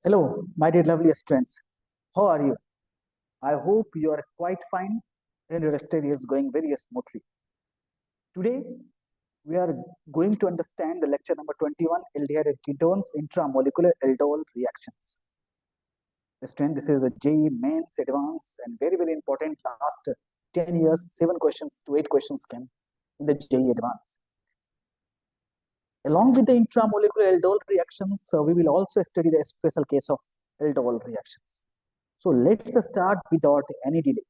Hello, my dear lovely students. How are you? I hope you are quite fine and your study is going very smoothly. Today, we are going to understand the lecture number 21 aldehyde ketones intramolecular aldol reactions. Student, this is the JEE mains advanced and very important. Last 10 years, 7 questions to 8 questions came in the JEE advanced. Along with the intramolecular aldol reactions, we will also study the special case of aldol reactions. So let's start without any delay.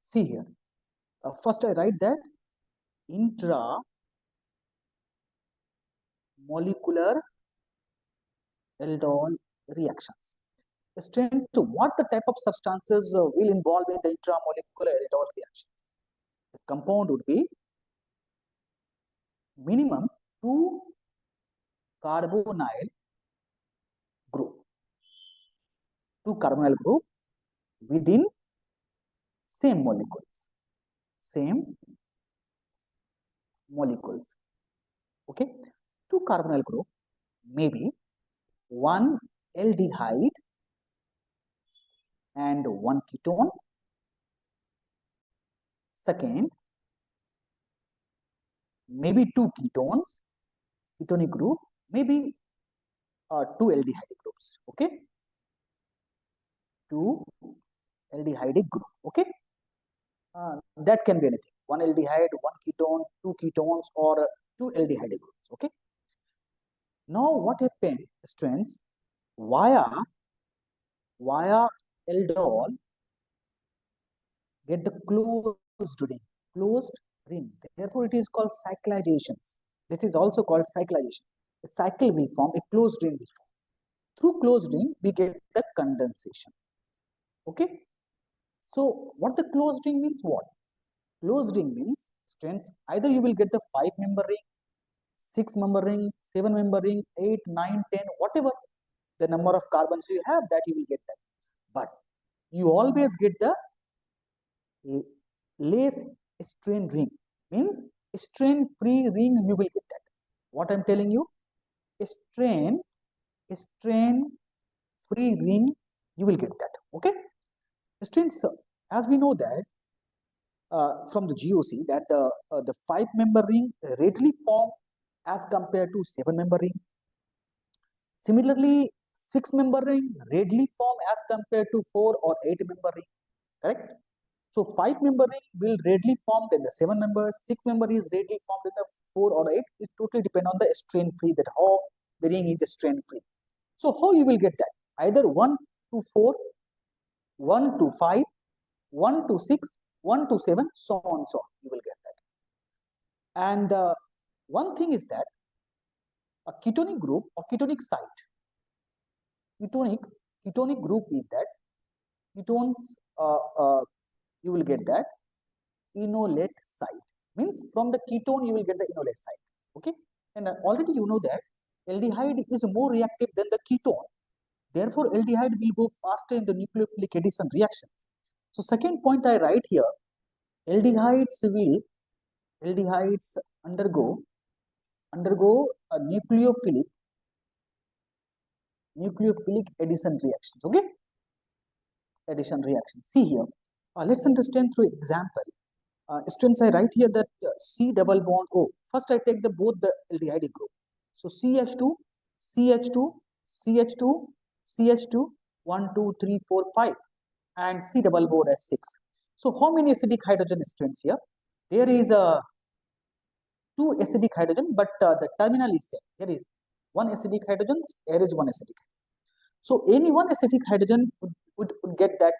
See here. First, I write that intramolecular aldol reactions. Strength to what the type of substances will involve in the intramolecular aldol reactions. The compound would be minimum 2 carbonyl group. 2 carbonyl group within same molecules. Same molecules. Okay. 2 carbonyl group, maybe 1 aldehyde and 1 ketone. Second, maybe 2 ketones, ketonic group, maybe 2 aldehyde groups. Okay, 2 aldehyde group. Okay, that can be anything. 1 aldehyde, 1 ketone, 2 ketones, or 2 aldehyde groups. Okay. Now, what happened, students? Via aldol get the closed ring. Closed ring. Therefore, it is called cyclizations. This is also called cyclization. A cycle will form, a closed ring will form. Through closed ring, we get the condensation. Okay. So, what the closed ring means? What? Closed ring means, students, either you will get the 5-member ring, 6-member ring, 7-member ring, 8, 9, 10, whatever the number of carbons you have, that you will get that. But you always get the less strain ring, means strain free ring, you will get that. What I'm telling you, strain free ring, you will get that. Okay. Students, as we know that from the GOC that the 5-member ring readily form as compared to 7-member ring. Similarly, 6-member ring readily form as compared to 4 or 8-member ring. Correct? So 5-member ring will readily form than the 7 members. 6-member is readily formed in the 4 or 8. It totally depends on the strain free, that how the ring is strain free. So how you will get that? Either 1 to 4, 1 to 5, 1 to 6, 1 to 7, so on, so on. You will get that. And one thing is that a ketonic group or ketonic site, ketonic group is that ketones, you will get that enolate site, means from the ketone you will get the enolate site. Okay, and already you know that aldehyde is more reactive than the ketone. Therefore, aldehyde will go faster in the nucleophilic addition reactions. So, second point I write here, aldehydes undergo a nucleophilic addition reactions. Okay, addition reaction. See here, let's understand through example. Students, I write here that C double bond O. First, I take the both the aldehyde group. So CH2, CH2, CH2, CH2, 1, 2, 3, 4, 5, and C double bond as 6. So how many acidic hydrogen, students, here? There is a 2 acidic hydrogen, but the terminal is same. Here is 1 acidic hydrogen, here is 1 acidic. So any 1 acidic hydrogen would get that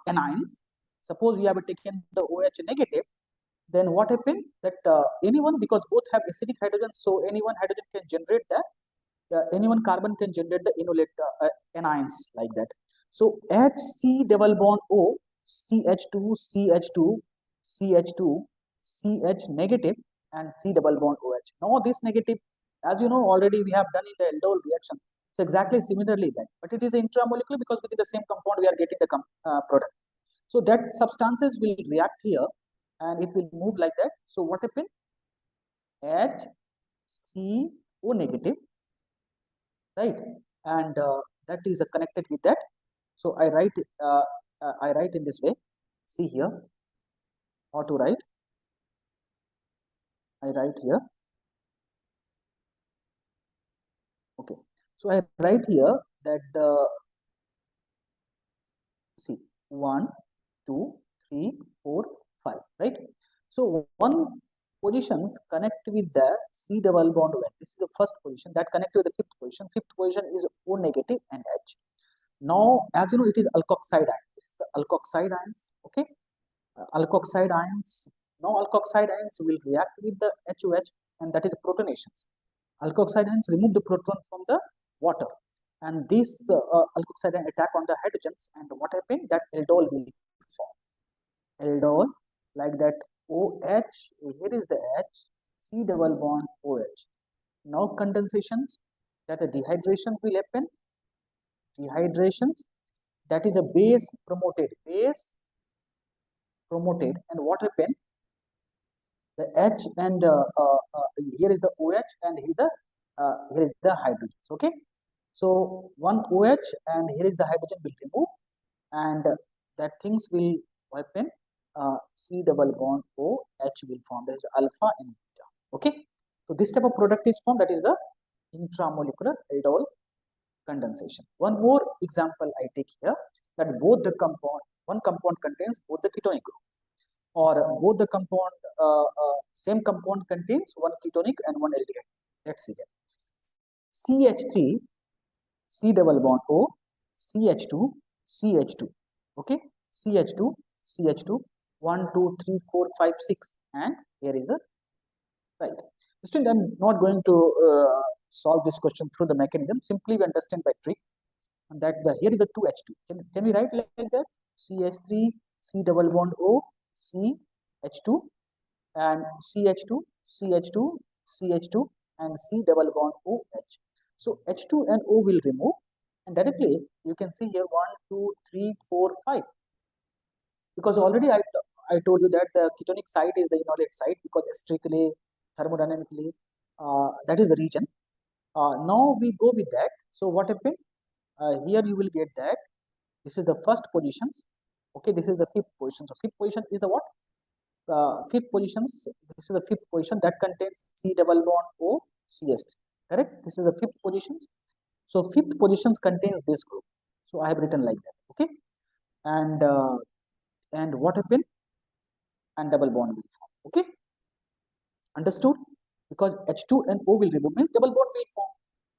anions. Suppose we have taken the OH negative, then what happened that anyone, because both have acidic hydrogen, so any one hydrogen can generate that, any one carbon can generate the enolate anions like that. So HC double bond O, CH2, CH2, CH2, CH negative, and C double bond OH. Now this negative, as you know, already we have done in the aldol reaction. So exactly similarly that, but it is intramolecular because within the same compound we are getting the product. So that substances will react here and it will move like that. So what happened? HCO negative, right? And that is connected with that. So I write in this way. See here how to write. I write here. Okay. So I write here that see 1, 2, 3, 4, 5. Right. So one positions connect with the C double bond O. This is the first position that connect with the fifth position. Fifth position is O negative and H. Now, as you know, it is alkoxide ion. This is the alkoxide ions. Okay. Alkoxide ions. Now, alkoxide ions will react with the HOH, and that is protonations. Alkoxide ions remove the proton from the water, and this alkoxide ion attack on the hydrogens, and what happened? That aldol will form. Aldol, like that OH, here is the H, C double bond OH. Now condensations, that the dehydration will happen. Dehydrations, that is a base promoted, and what happened? The H and here is the OH, and here is the hydrogens. Okay, so one OH and here is the hydrogen will remove, and that things will happen. C double bond OH will form. There is alpha and beta. Okay, so this type of product is formed. That is the intramolecular aldol condensation. One more example I take here, that both the compound, one compound contains both the ketonic group, or both the compound, same compound contains one ketonic and one aldehyde. Let's see that. CH3, C double bond O, CH2, CH2. Okay, CH2, CH2, 1, 2, 3, 4, 5, 6, and here is the right. Student, I'm not going to solve this question through the mechanism. Simply we understand by trick, and that here is the 2H2. Can we write like that? CH3, C double bond O, CH2, and CH2, CH2, CH2, and C double bond OH. So H2 and O will remove, and directly you can see here 1, 2, 3, 4, 5. Because already I told you that the ketonic site is the enolate site, because astrically, thermodynamically, that is the region. Now we go with that. So what happened? Here you will get that this is the first positions. Okay, this is the fifth position. So fifth position is the what? Fifth positions. This is the fifth position that contains C double bond O CS3. Correct? This is the fifth positions. So fifth positions contains this group. So I have written like that. Okay, and what happened? And double bond will form. Okay, understood? Because H2 and O will remove, means double bond will form.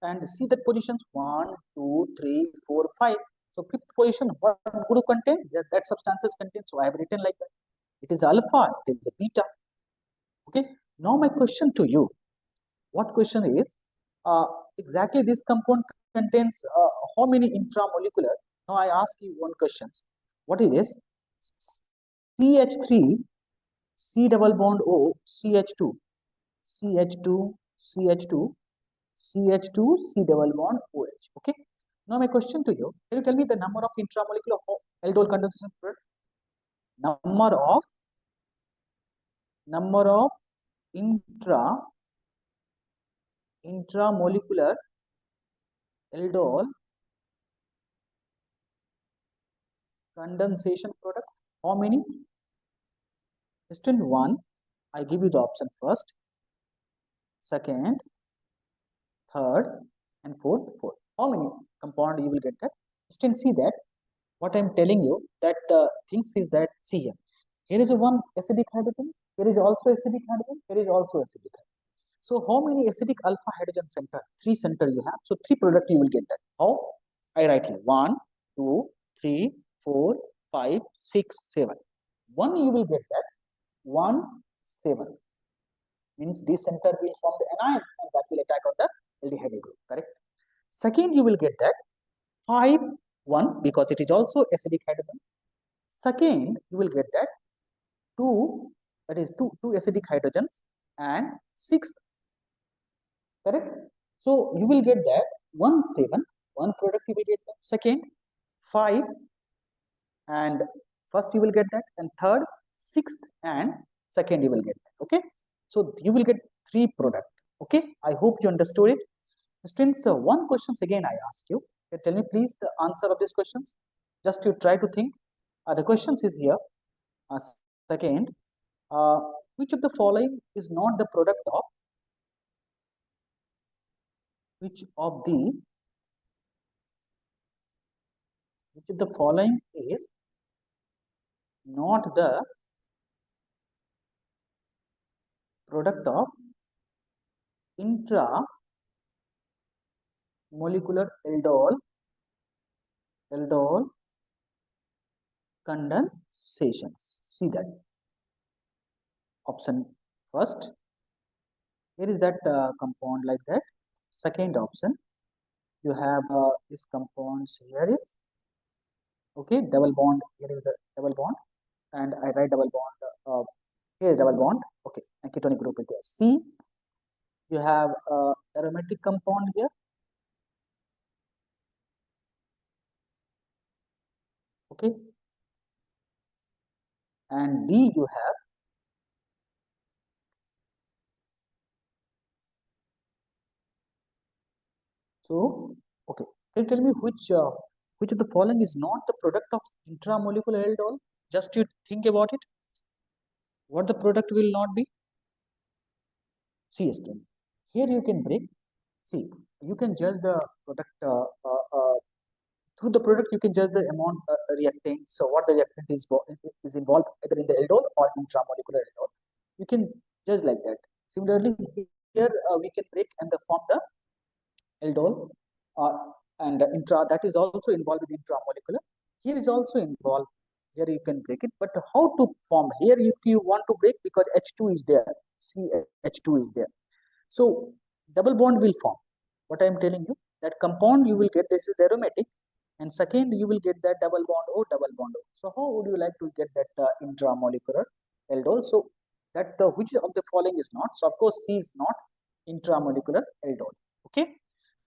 And see that positions 1, 2, 3, 4, 5. So fifth position, what group contain? Yes, that substances contain. So I have written like that. It is alpha, it is the beta. Okay. Now my question to you, what question is, exactly this compound contains how many intramolecular? Now I ask you one question. What is this? CH3, C double bond O, CH2, CH2, CH2, CH2, C double bond OH. Okay. Now my question to you, can you tell me the number of intramolecular aldol condensation product? Number of intramolecular aldol condensation product. How many? Question 1, I give you the option first, second, third, and fourth. How many compound you will get that? Question, see that what I am telling you, that things is that, see here. Here is a one acidic hydrogen. Here is also acidic hydrogen. Here is also acidic hydrogen. So how many acidic alpha hydrogen center? 3 center you have. So 3 product you will get that. How? I write here 1, 2, 3, 4, 5, 6, 7. 1 you will get that. 1, 7. Means this center will form the anions, and that will attack on the aldehyde group. Correct? Second you will get that 5, 1, because it is also acidic hydrogen. Second you will get that 2, that is 2 acidic hydrogens, and 6th. Correct? So you will get that 1, 7, one product you will get that. Second 5, and first you will get that, and third 6th, and second you will get that. Okay, so you will get 3 product. Okay, I hope you understood it. Students, one questions again I ask you, Tell me please the answer of these questions. Just you try to think. The questions is here. Second, uh, which of the following is not the product of which of the following is not the product of intramolecular aldol condensations. See that option first. Here is that compound like that. Second option, you have this compounds here is okay double bond. Here is the double bond, and I write double bond. Here is double bond. Okay, and ketonic group is there. C, you have aromatic compound here. Okay, and D you have so okay. Can you tell me which of the following is not the product of intramolecular aldol? Just you think about it. What the product will not be? CS10. Here you can break. See, you can judge the product through the product. You can judge the amount reactant. So what the reactant is involved either in the aldol or intramolecular aldol. You can judge like that. Similarly, here we can break and form the aldol and intra that is also involved with intramolecular. Here is also involved. Here you can break it, but how to form here if you want to break because H2 is there. See, H2 is there. So double bond will form. What I am telling you, that compound you will get this is aromatic, and second you will get that double bond O, double bond O. So how would you like to get that intramolecular aldol? So that which of the following is not? So of course C is not intramolecular aldol. Okay.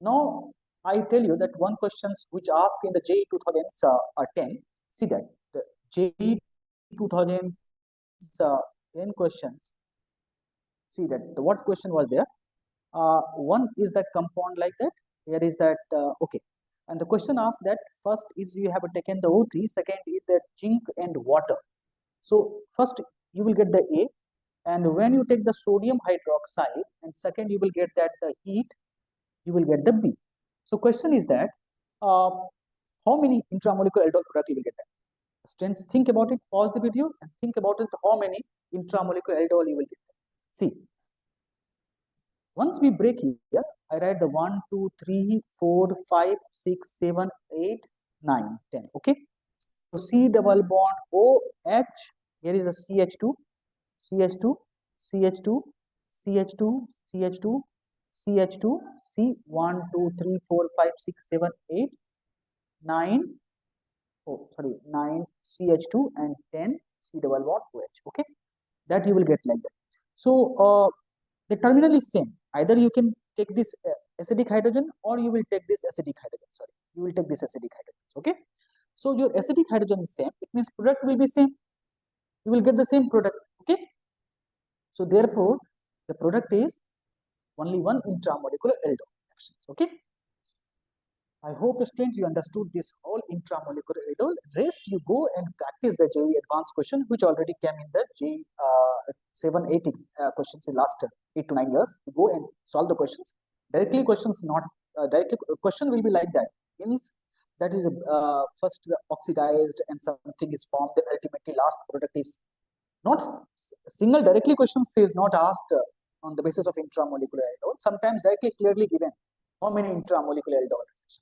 Now I tell you that one questions which asked in the JEE 2010. See that the JEE 2010 questions. See that what question was there? One is that compound like that. Here is that okay. And the question asked that first is you have taken the O3, second is the zinc and water. So first you will get the A, and when you take the sodium hydroxide, and second you will get that the heat, you will get the B. So question is that how many intramolecular aldol product you will get that? Students, think about it. Pause the video and think about it. How many intramolecular aldol you will get that? See, once we break here, I write the 1, 2, 3, 4, 5, 6, 7, 8, 9, 10. Okay. So C double bond OH. Here is the CH2, CH2, CH2, CH2, CH2, CH2, C 1, 2, 3, 4, 5, 6, 7, 8, 9. Oh, sorry, 9 CH2 and 10 C double bond OH. Okay. That you will get like that. So the terminal is same. Either you can take this acidic hydrogen or you will take this acidic hydrogen. Sorry, you will take this acidic hydrogen. Okay. So your acidic hydrogen is same. It means product will be same. You will get the same product. Okay. So therefore, the product is only one intramolecular aldol reactions. Okay. I hope students you understood this whole intramolecular aldol. Rest you go and practice the JEE advanced question which already came in the JEE 7, 8 questions in last 8 to 9 years. You go and solve the questions. Directly questions not directly question will be like that. Means that is first oxidized and something is formed. Then ultimately last product is not single directly questions is not asked on the basis of intramolecular aldol. Sometimes directly clearly given how many intramolecular aldol reactions.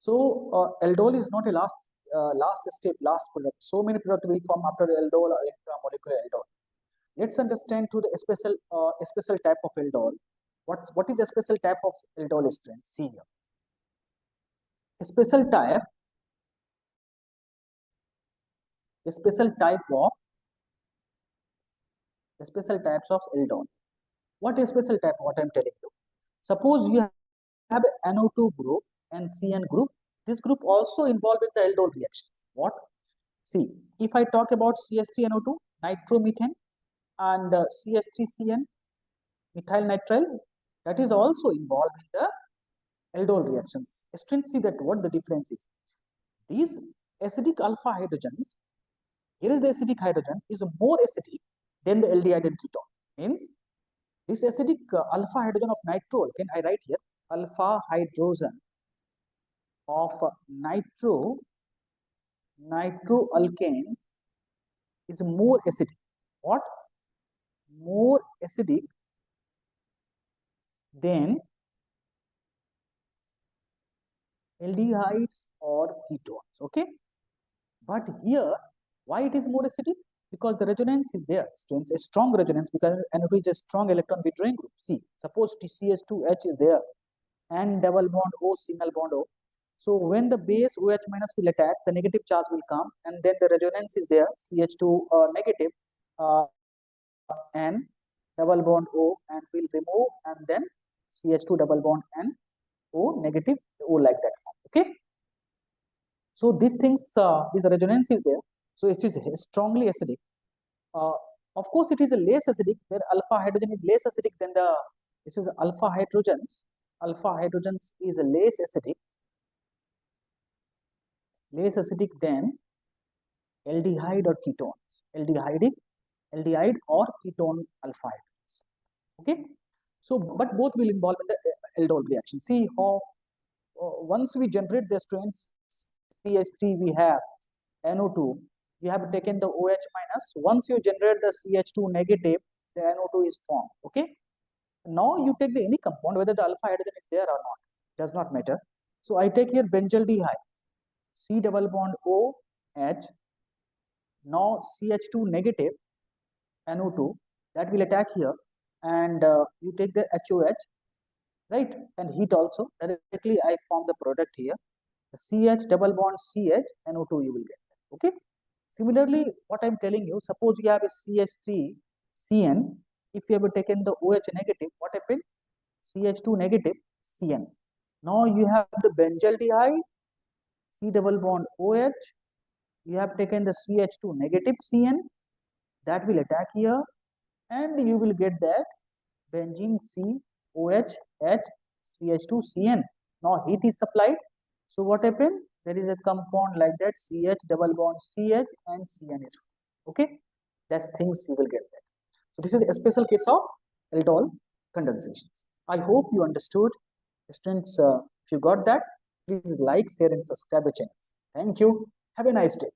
So aldol is not a last step, last product. So many products will form after aldol or intramolecular aldol. Let's understand to the special type of aldol. What is a special type of aldol strength? See here. A special type of special types of aldol. What is special type? What I'm telling you. Suppose you have NO2 group and CN group. This group also involved with the aldol reactions. What? See, if I talk about CH3NO2, nitromethane, and CH3CN, methyl nitrile, that is also involved in the aldol reactions. Students, see that what the difference is. These acidic alpha hydrogens, here is the acidic hydrogen, is more acidic than the aldehyde and ketone. Means this acidic alpha hydrogen of nitroalkane, I write here alpha hydrogen of nitroalkane is more acidic. What? More acidic than aldehydes or ketones. Okay, but here why it is more acidic? Because the resonance is there. Students, a strong resonance, because NO2 is a strong electron withdrawing group. See, suppose TCH2H is there and double bond O, single bond O. So when the base OH minus will attack, the negative charge will come, and then the resonance is there, CH2 negative and double bond O, and will remove, and then CH2 double bond and O negative O, like that form. Okay. So these things is the resonance is there. So it is strongly acidic. Of course, it is a less acidic. Where alpha hydrogen is less acidic than the. This is alpha hydrogens. Alpha hydrogens is a less acidic than aldehyde or ketones. Aldehyde or ketone alpha hydrogens. Okay. So, but both will involve in the aldol reaction. See how once we generate the strains CH3, we have NO2. You have taken the OH minus. Once you generate the CH2 negative, the NO2 is formed. Okay. Now you take the any compound, whether the alpha hydrogen is there or not, does not matter. So I take here benzaldehyde, C double bond O H. Now CH2 negative, NO2, that will attack here, and you take the HOH, right, and heat also. Directly I form the product here. The CH double bond CH, NO2 you will get. Okay. Similarly, what I am telling you, suppose you have a CH3 CN. If you have taken the OH negative, what happened? CH2 negative CN. Now you have the benzaldehyde, C double bond OH. You have taken the CH2 negative CN, that will attack here, and you will get that benzene C OH H CH2 CN. Now heat is supplied. So what happened? There is a compound like that, CH double bond CH and CN is formed. Okay, that's things you will get that. So this is a special case of aldol condensations. I hope you understood. Students, if you got that, please like, share and subscribe the channel. Thank you. Have a nice day.